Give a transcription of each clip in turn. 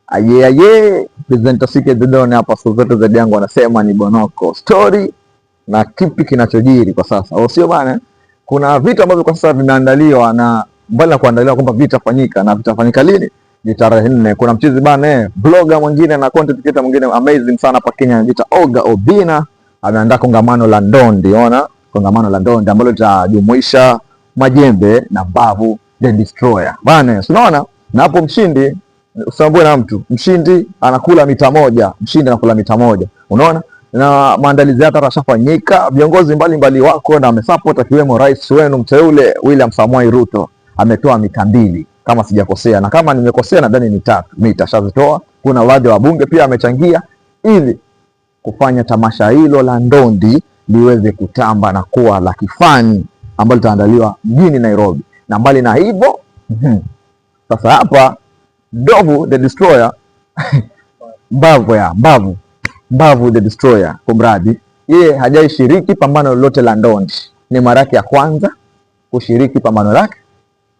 Aye, presenter Sike the Don hapa, siku zote zaidi yangu anasema ni Bonoko story na kipi kinachojiri kwa sasa, au sio bana? Kuna vitu ambavyo kwa sasa vinaandaliwa, na mbali na kuandaliwa kwamba vitafanyika, na vitafanyika lini? Ni tarehe 4. Kuna mchizi bana, blogger mwingine na content creator mwingine amazing sana hapa Kenya, anajiita Oga Obina, ameandaa kongamano la ndondi. Unaona, kongamano la ndondi ambalo litajumuisha Majembe na Mbavu the Destroyer bana, unaona. Na hapo mshindi usambue na mtu, mshindi anakula mita moja, mshindi anakula mita moja, unaona. Na maandalizi hata yashafanyika, viongozi mbalimbali wako na wamesupport, akiwemo rais wenu mteule William Samoei Ruto ametoa mita 2 kama sijakosea, na kama nimekosea nadhani ni 3 mita shazitoa. Kuna baadhi wa bunge pia amechangia ili kufanya tamasha hilo la ndondi liweze kutamba na kuwa la kifani ambalo litaandaliwa mjini Nairobi. Na mbali na hivyo sasa hapa Mbavu the Destroyer Mbavu the Destroyer, kumradi yeye hajaishiriki pambano lolote la ndondi, ni mara yake ya kwanza kushiriki pambano lake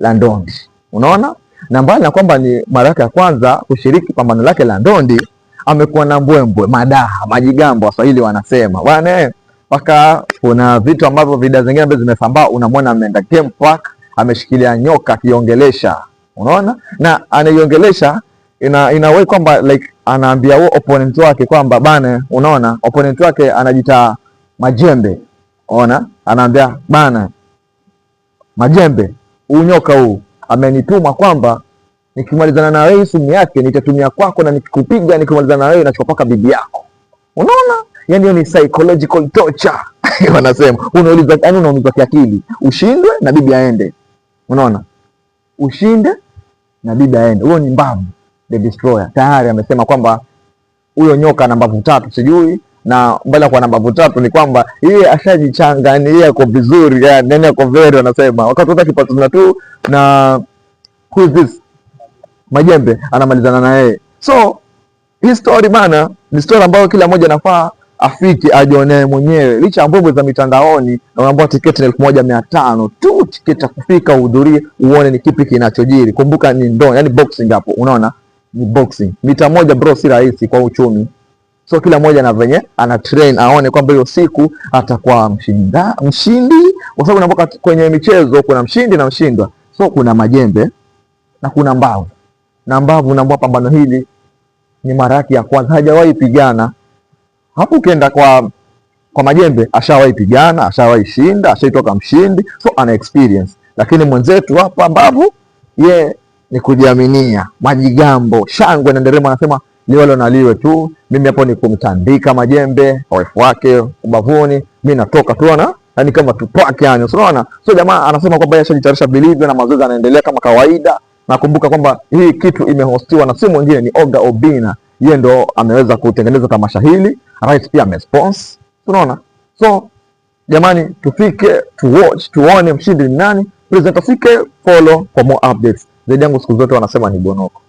la ndondi, unaona. Na mbali na kwamba ni mara yake ya kwanza kushiriki pambano lake la ndondi, amekuwa na mbwembwe, madaha, majigambo Waswahili wanasema bwana. Mpaka kuna vitu ambavyo vida zingine ambazo zimesambaa, unamwona ameenda game park, ameshikilia nyoka akiongelesha, unaona. Na anaiongelesha inawei kwamba like anaambia huo opponent wake kwamba bana, unaona, opponent wake anajita Majembe, unaona, anaambia bana Majembe, huu nyoka huu amenituma kwamba nikimalizana na wewe sumu yake nitatumia kwako, na nikikupiga nikimalizana na wewe nachukua paka bibi yako, unaona. Yani hiyo ni psychological torture wanasema. Unauliza, yani unaumiza kiakili, ushindwe na bibi aende, unaona, ushinde na bibi aende. Huyo ni Mbavu the Destroyer. Tayari amesema kwamba huyo nyoka ana mbavu 3 sijui, na mbele kwa mbavu 3 ni kwamba yeye ashajichangania kwa vizuri, yani nani ako very, wanasema wakati wote akipatana tu na who is this Majembe anamalizana na yeye. So hii story bana ni story ambayo kila mmoja anafaa afiki ajionee mwenyewe, licha ya mbwembwe za mitandaoni. Na unaambiwa tiketi ni 1500 tu, tiketi ya kufika uhudhurie uone ni kipi kinachojiri. Kumbuka ni ndondi, yani boxing hapo, unaona, ni boxing. Mita moja bro, si rahisi kwa uchumi. So kila mmoja na venye ana train aone kwamba hiyo siku atakuwa mshindi, kwa sababu unapoka kwenye michezo kuna mshindi na mshindwa. So kuna Majembe na kuna Mbavu, na Mbavu naambia pambano hili ni mara yake ya kwanza, hajawahi pigana. Hapo ukienda kwa Majembe ashawahi pigana, ashawahi shinda, ashaitoka mshindi, so ana experience. Lakini mwenzetu hapa Mbavu ye ni kujiaminia, majigambo, shangwe na nderemo, anasema liwalo na liwe tu, mimi hapo ni kumtandika Majembe wife wake ubavuni, mimi natoka tu na yani kama tupake, yani unaona. So jamaa anasema kwamba yeye ashajitayarisha vilivyo na mazoezi anaendelea kama kawaida. Nakumbuka kwamba hii kitu imehostiwa na si mwingine ni Oga Obina, yeye ndo ameweza kutengeneza tamasha hili, rais pia amesponsor, unaona. So jamani, tufike to watch, tuone mshindi ni nani. Presenter Sike, follow for more updates. Zaidi yangu siku zote wanasema ni Bonoko.